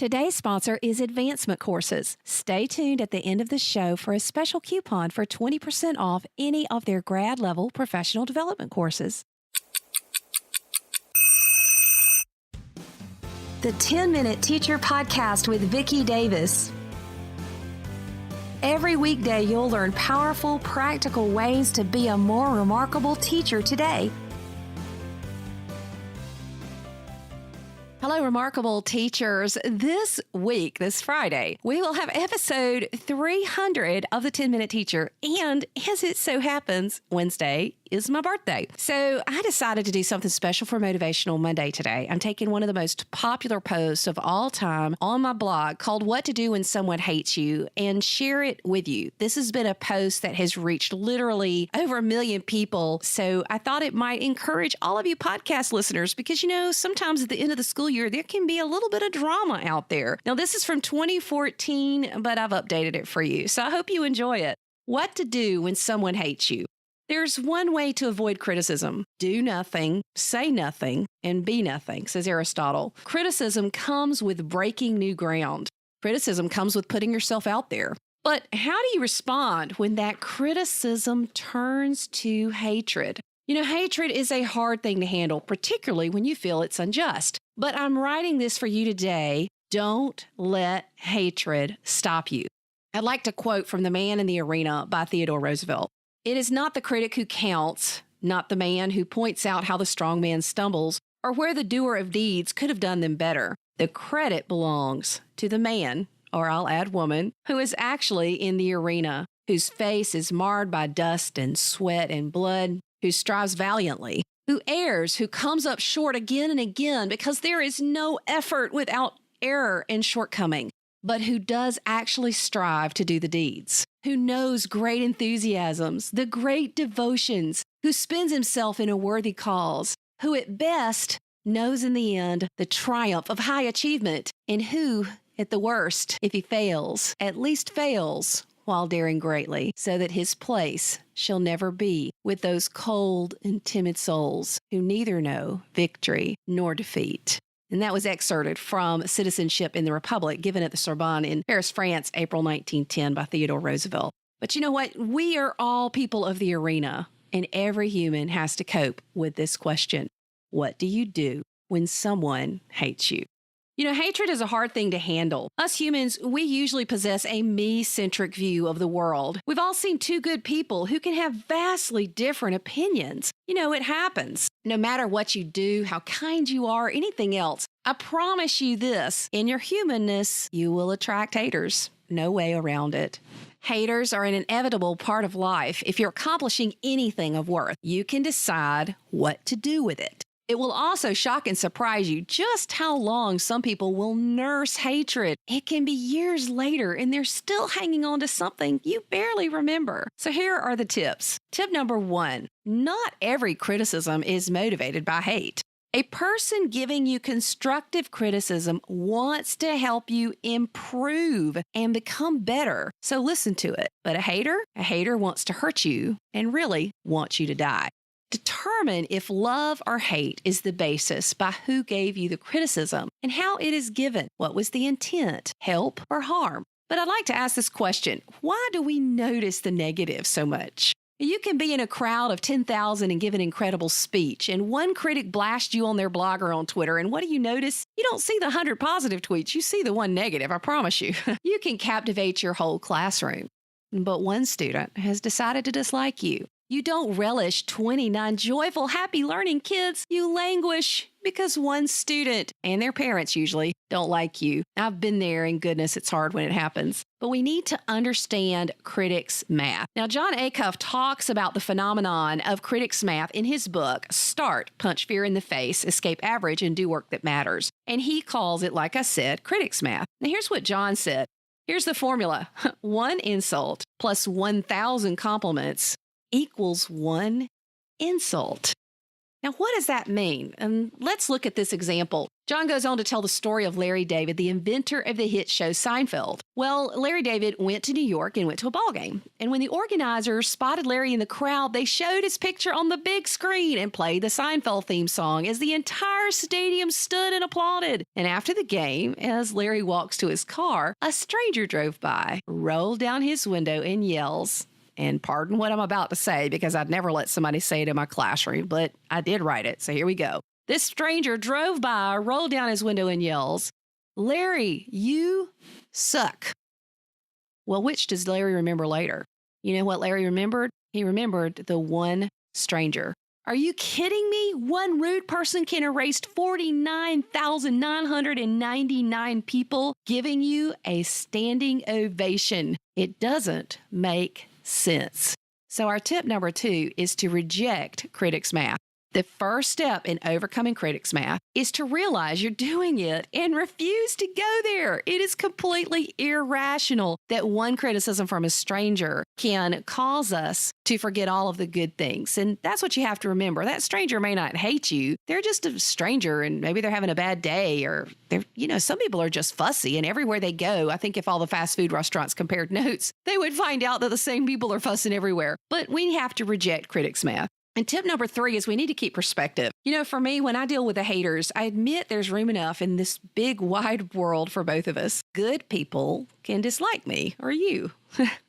Today's sponsor is Advancement Courses. Stay tuned at the end of the show for a special coupon for 20% off any of their grad level professional development courses. The 10-Minute Teacher Podcast with Vicki Davis. Every weekday, you'll learn powerful, practical ways to be a more remarkable teacher today. Hello, remarkable teachers. This week, this Friday, we will have episode 300 of the 10-Minute Teacher. And as it so happens, Wednesday is my birthday. So I decided to do something special for Motivational Monday today. I'm taking one of the most popular posts of all time on my blog called What to Do When Someone Hates You and share it with you. This has been a post that has reached literally over 1 million people. So I thought it might encourage all of you podcast listeners because, sometimes at the end of the school year, there can be a little bit of drama out there. Now, this is from 2014, but I've updated it for you. So I hope you enjoy it. What to do when someone hates you. There's one way to avoid criticism. Do nothing, say nothing, and be nothing, says Aristotle. Criticism comes with breaking new ground. Criticism comes with putting yourself out there. But how do you respond when that criticism turns to hatred? Hatred is a hard thing to handle, particularly when you feel it's unjust. But I'm writing this for you today. Don't let hatred stop you. I'd like to quote from The Man in the Arena by Theodore Roosevelt. It is not the critic who counts, not the man who points out how the strong man stumbles, or where the doer of deeds could have done them better. The credit belongs to the man, or I'll add woman, who is actually in the arena, whose face is marred by dust and sweat and blood, who strives valiantly, who errs, who comes up short again and again because there is no effort without error and shortcoming, but who does actually strive to do the deeds, who knows great enthusiasms, the great devotions, who spends himself in a worthy cause, who at best knows in the end the triumph of high achievement, and who, at the worst, if he fails, at least fails while daring greatly, so that his place shall never be with those cold and timid souls who neither know victory nor defeat. And that was excerpted from Citizenship in the Republic, given at the Sorbonne in Paris, France, April 1910 by Theodore Roosevelt. But you know what? We are all people of the arena, and every human has to cope with this question. What do you do when someone hates you? Hatred is a hard thing to handle. Us humans, we usually possess a me-centric view of the world. We've all seen two good people who can have vastly different opinions. It happens. No matter what you do, how kind you are, anything else, I promise you this, in your humanness, you will attract haters. No way around it. Haters are an inevitable part of life. If you're accomplishing anything of worth, you can decide what to do with it. It will also shock and surprise you just how long some people will nurse hatred. It can be years later and they're still hanging on to something you barely remember. So here are the tips. Tip number 1, not every criticism is motivated by hate. A person giving you constructive criticism wants to help you improve and become better. So listen to it. But a hater wants to hurt you and really wants you to die. Determine if love or hate is the basis by who gave you the criticism and how it is given. What was the intent, help or harm? But I'd like to ask this question. Why do we notice the negative so much? You can be in a crowd of 10,000 and give an incredible speech, and one critic blasts you on their blog or on Twitter, and what do you notice? You don't see the 100 positive tweets. You see the one negative, I promise you. You can captivate your whole classroom, but one student has decided to dislike you. You don't relish 29 joyful, happy learning kids. You languish because one student, and their parents usually, don't like you. I've been there, and goodness, it's hard when it happens. But we need to understand critics' math. Now, John Acuff talks about the phenomenon of critics' math in his book, Start, Punch Fear in the Face, Escape Average, and Do Work That Matters. And he calls it, like I said, critics' math. Now, here's what John said. Here's the formula. 1 insult plus 1,000 compliments equals 1 insult. Now, what does that mean? And let's look at this example. John goes on to tell the story of Larry David, the inventor of the hit show Seinfeld. Well, Larry David went to New York and went to a ball game. And when the organizers spotted Larry in the crowd, they showed his picture on the big screen and played the Seinfeld theme song as the entire stadium stood and applauded. And after the game, as Larry walks to his car, a stranger drove by, rolled down his window and yells, and pardon what I'm about to say because I'd never let somebody say it in my classroom, but I did write it, so here we go. This stranger drove by, rolled down his window and yells, "Larry, you suck." Well, which does Larry remember later? You know what Larry remembered? He remembered the one stranger. Are you kidding me? One rude person can erase 49,999 people giving you a standing ovation. It doesn't make sense. So our tip number 2 is to reject critics' math. The first step in overcoming critics' math is to realize you're doing it and refuse to go there. It is completely irrational that one criticism from a stranger can cause us to forget all of the good things. And that's what you have to remember. That stranger may not hate you. They're just a stranger and maybe they're having a bad day or some people are just fussy and everywhere they go, I think if all the fast food restaurants compared notes, they would find out that the same people are fussing everywhere. But we have to reject critics' math. And tip number 3 is we need to keep perspective. For me, when I deal with the haters, I admit there's room enough in this big, wide world for both of us. Good people can dislike me or you.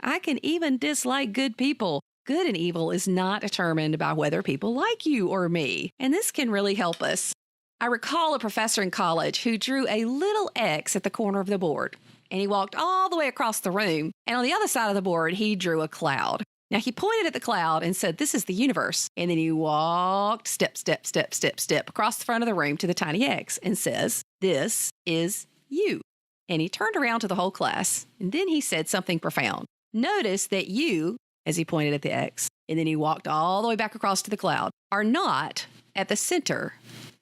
I can even dislike good people. Good and evil is not determined by whether people like you or me. And this can really help us. I recall a professor in college who drew a little X at the corner of the board. And he walked all the way across the room. And on the other side of the board, he drew a cloud. Now, he pointed at the cloud and said, "This is the universe." And then he walked step across the front of the room to the tiny X and says, "This is you." And he turned around to the whole class. And then he said something profound. Notice that you, as he pointed at the X, and then he walked all the way back across to the cloud, are not at the center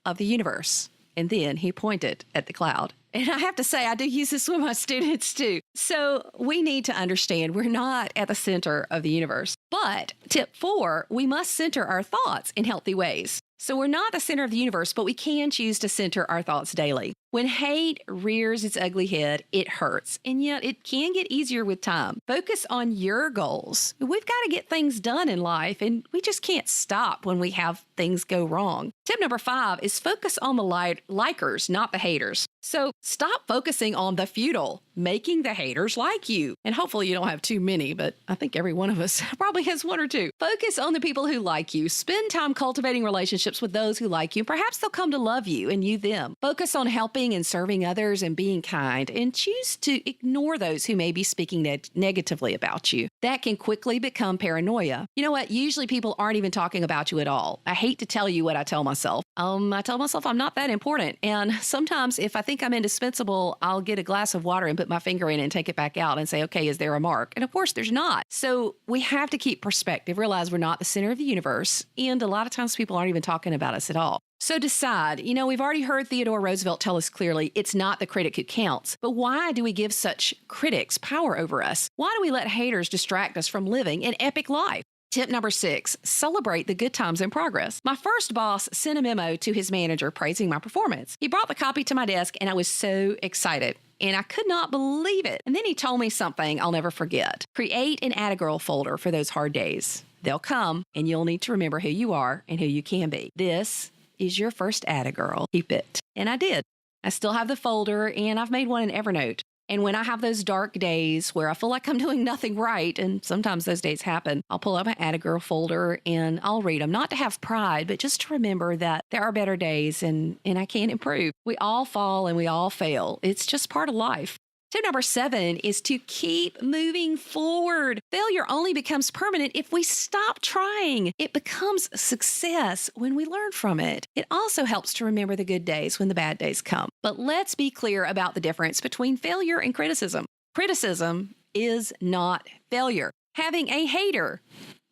of the universe. And then he pointed at the cloud. And I have to say, I do use this with my students too. So we need to understand we're not at the center of the universe. But tip 4, we must center our thoughts in healthy ways. So we're not the center of the universe, but we can choose to center our thoughts daily. When hate rears its ugly head, it hurts, and yet it can get easier with time. Focus on your goals. We've got to get things done in life, and we just can't stop when we have things go wrong. Tip number 5 is focus on the likers, not the haters. So stop focusing on the futile, making the haters like you. And hopefully you don't have too many, but I think every one of us probably has one or two. Focus on the people who like you. Spend time cultivating relationships with those who like you. Perhaps they'll come to love you and you them. Focus on helping and serving others and being kind, and choose to ignore those who may be speaking negatively about you. That can quickly become paranoia. You know what? Usually people aren't even talking about you at all. I hate to tell you what I tell myself. I tell myself I'm not that important. And sometimes if I think I'm indispensable, I'll get a glass of water and put my finger in it and take it back out and say, okay, is there a mark? And of course there's not. So we have to keep perspective, realize we're not the center of the universe. And a lot of times people aren't even talking about us at all. So decide. We've already heard Theodore Roosevelt tell us clearly, it's not the critic who counts. But why do we give such critics power over us? Why do we let haters distract us from living an epic life? Tip number 6, celebrate the good times in progress. My first boss sent a memo to his manager praising my performance. He brought the copy to my desk and I was so excited. And I could not believe it. And then he told me something I'll never forget. Create an Atta Girl folder for those hard days. They'll come and you'll need to remember who you are and who you can be. This is your first Atta Girl. Keep it. And I did. I still have the folder and I've made one in Evernote. And when I have those dark days where I feel like I'm doing nothing right, and sometimes those days happen, I'll pull up my Atta Girl folder and I'll read them. Not to have pride, but just to remember that there are better days and I can improve. We all fall and we all fail. It's just part of life. Tip number 7 is to keep moving forward. Failure only becomes permanent if we stop trying. It becomes success when we learn from it. It also helps to remember the good days when the bad days come. But let's be clear about the difference between failure and criticism. Criticism is not failure. Having a hater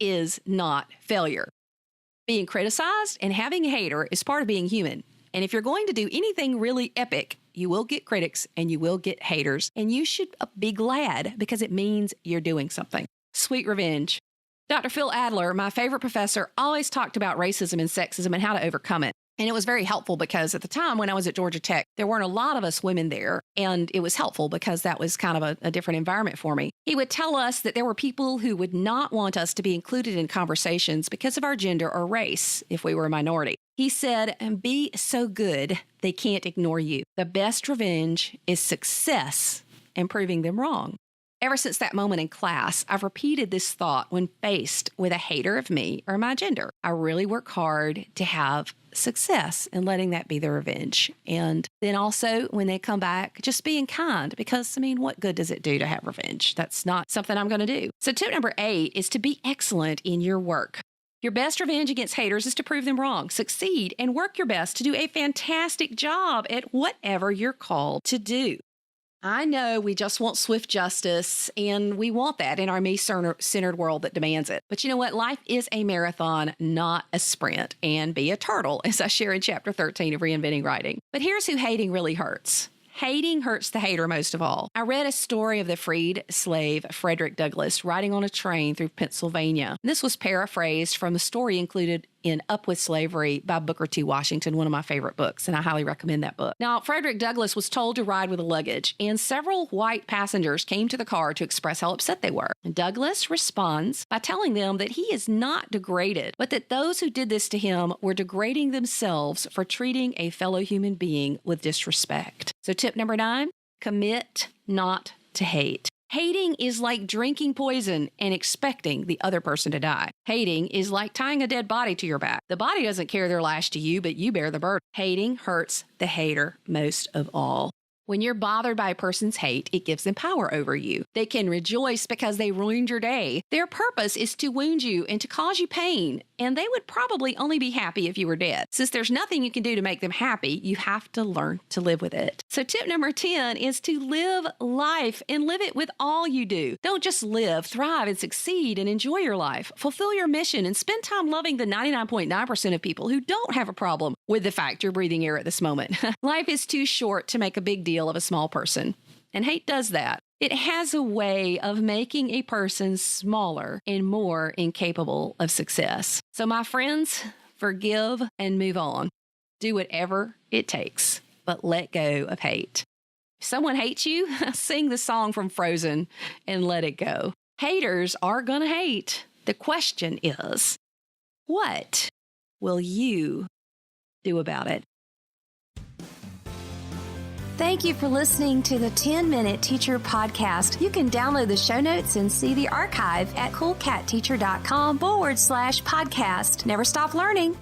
is not failure. Being criticized and having a hater is part of being human. And if you're going to do anything really epic, you will get critics and you will get haters. And you should be glad because it means you're doing something. Sweet revenge. Dr. Phil Adler, my favorite professor, always talked about racism and sexism and how to overcome it. And it was very helpful because at the time when I was at Georgia Tech, there weren't a lot of us women there. And it was helpful because that was kind of a different environment for me. He would tell us that there were people who would not want us to be included in conversations because of our gender or race if we were a minority. He said, be so good they can't ignore you. The best revenge is success and proving them wrong. Ever since that moment in class, I've repeated this thought when faced with a hater of me or my gender. I really work hard to have success and letting that be the revenge. And then also when they come back, just being kind because, what good does it do to have revenge? That's not something I'm going to do. So tip number 8 is to be excellent in your work. Your best revenge against haters is to prove them wrong, succeed, and work your best to do a fantastic job at whatever you're called to do. I know we just want swift justice, and we want that in our me-centered world that demands it. But you know what? Life is a marathon, not a sprint, and be a turtle, as I share in Chapter 13 of Reinventing Writing. But here's who hating really hurts. Hating hurts the hater most of all. I read a story of the freed slave Frederick Douglass riding on a train through Pennsylvania. This was paraphrased from a story included in Up With Slavery by Booker T. Washington, one of my favorite books, and I highly recommend that book. Now, Frederick Douglass was told to ride with the luggage, and several white passengers came to the car to express how upset they were. And Douglass responds by telling them that he is not degraded, but that those who did this to him were degrading themselves for treating a fellow human being with disrespect. So tip number 9, commit not to hate. Hating is like drinking poison and expecting the other person to die. Hating is like tying a dead body to your back. The body doesn't carry their lash to you, but you bear the burden. Hating hurts the hater most of all. When you're bothered by a person's hate, it gives them power over you. They can rejoice because they ruined your day. Their purpose is to wound you and to cause you pain, and they would probably only be happy if you were dead. Since there's nothing you can do to make them happy, you have to learn to live with it. So tip number 10 is to live life and live it with all you do. Don't just live, thrive, and succeed and enjoy your life. Fulfill your mission and spend time loving the 99.9% of people who don't have a problem with the fact you're breathing air at this moment. Life is too short to make a big deal of a small person, and hate does that. It has a way of making a person smaller and more incapable of success. So my friends, forgive and move on. Do whatever it takes, but let go of hate. If someone hates you, sing the song from Frozen and let it go. Haters are gonna hate. The question is, what will you do about it? Thank you for listening to the 10-Minute Teacher Podcast. You can download the show notes and see the archive at coolcatteacher.com/podcast. Never stop learning.